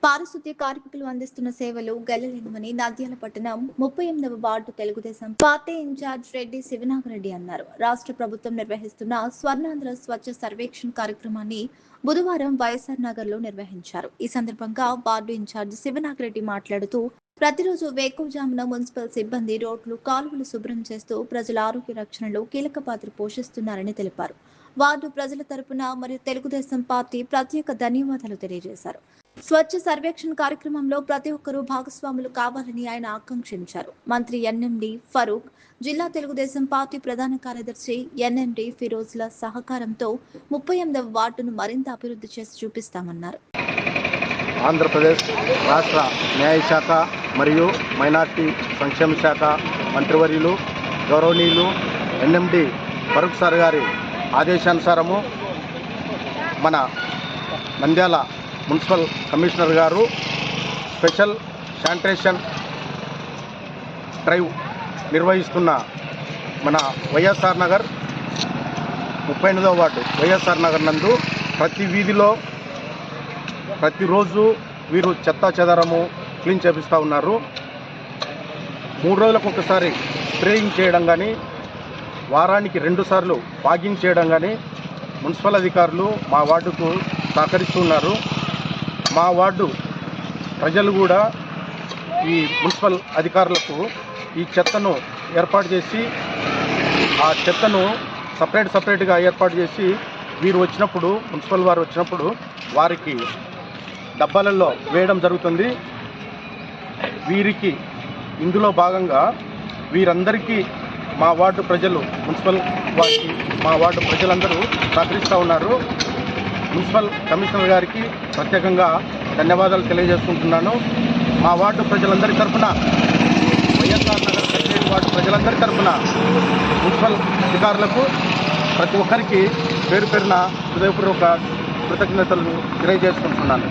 పారిశుద్ధ్య కార్మికులు అందిస్తున్న సేవలు గెలలేనివని నంద్యాల పట్టణం 38వ ward Telugu Desam party incharge Reddy Sivanagareddy అన్నారు. రాష్ట్ర ప్రభుత్వం నిర్వహిస్తున్న స్వర్ణాంధ్ర స్వచ్ఛ సర్వేక్షణ్ కార్యక్రమాన్ని బుధవారం వైఎస్ఆర్ నగర్ లో నిర్వహించారు. ఈ సందర్భంగా వార్డు ఇన్ఛార్జ్ శివనాగరెడ్డి మాట్లాడుతూ ప్రతిరోజు వేకువజామున మున్సిపల్ సిబ్బంది రోడ్లు, కాలువలు శుభ్రం చేస్తూ ప్రజల ఆరోగ్య రక్షణలో కీలక పాత్ర పోషిస్తున్నారని తెలిపారు. వార్డు ప్రజల తరపున మరియు తెలుగుదేశం పార్టీ ప్రత్యేక ధన్యవాదాలు తెలియజేశారు. స్వచ్ఛ సర్వేక్షణ్ కార్యక్రమంలో ప్రతి ఒక్కరూ భాగస్వాములు కావాలని ఆయన ఆకాంక్షించారు. మంత్రి ఎన్ఎండి ఫరూక్, జిల్లా తెలుగుదేశం పార్టీ ప్రధాన కార్యదర్శి ఎన్ఎండి ఫిరోజ్ల సహకారంతో 38వ వార్డును మరింత అభివృద్ధి చేసి చూపిస్తామన్నారు. ఆంధ్రప్రదేశ్ రాష్ట్ర న్యాయశాఖ మరియు మైనార్టీ సంక్షేమ శాఖ మంత్రివర్యులు గౌరవనీయులు ఎన్ఎండి ఫరూక్ సార్ గారి ఆదేశానుసారము మన నంద్యాల మున్సిపల్ కమిషనర్ గారు స్పెషల్ శానిటేషన్ డ్రైవ్ నిర్వహిస్తున్న మన వైఎస్ఆర్ నగర్ 38వ వార్డు వైఎస్ఆర్ నగర్ నందు ప్రతి వీధిలో ప్రతిరోజు వీరు చెత్తా చెదారము క్లీన్ చేపిస్తూ ఉన్నారు. 3 రోజులకు ఒకసారి స్ప్రేయింగ్ చేయడం కానీ, వారానికి 2 సార్లు ఫాగింగ్ చేయడం కానీ మున్సిపల్ అధికారులు మా వార్డుకు సహకరిస్తున్నారు. మా వార్డు ప్రజలు కూడా ఈ మున్సిపల్ అధికారులకు ఈ చెత్తను ఏర్పాటు చేసి, ఆ చెత్తను సపరేట్గా ఏర్పాటు చేసి వీరు వచ్చినప్పుడు, మున్సిపల్ వారు వచ్చినప్పుడు వారికి డబ్బాలలో వేయడం జరుగుతుంది. వీరికి ఇందులో భాగంగా వీరందరికీ మా వార్డు ప్రజలు, మున్సిపల్ వారికి మా వార్డు ప్రజలందరూ సహకరిస్తూ ఉన్నారు. మున్సిపల్ కమిషనర్ గారికి ప్రత్యేకంగా ధన్యవాదాలు తెలియజేసుకుంటున్నాను. మా వార్డు ప్రజలందరి తరఫున, వైఎస్ఆర్ నగర్ కచేరీ వార్డు ప్రజలందరి తరఫున మున్సిపల్ అధికారులకు ప్రతి ఒక్కరికి పేరు పేరున హృదయపూర్వక కృతజ్ఞతలు తెలియజేసుకుంటున్నాను.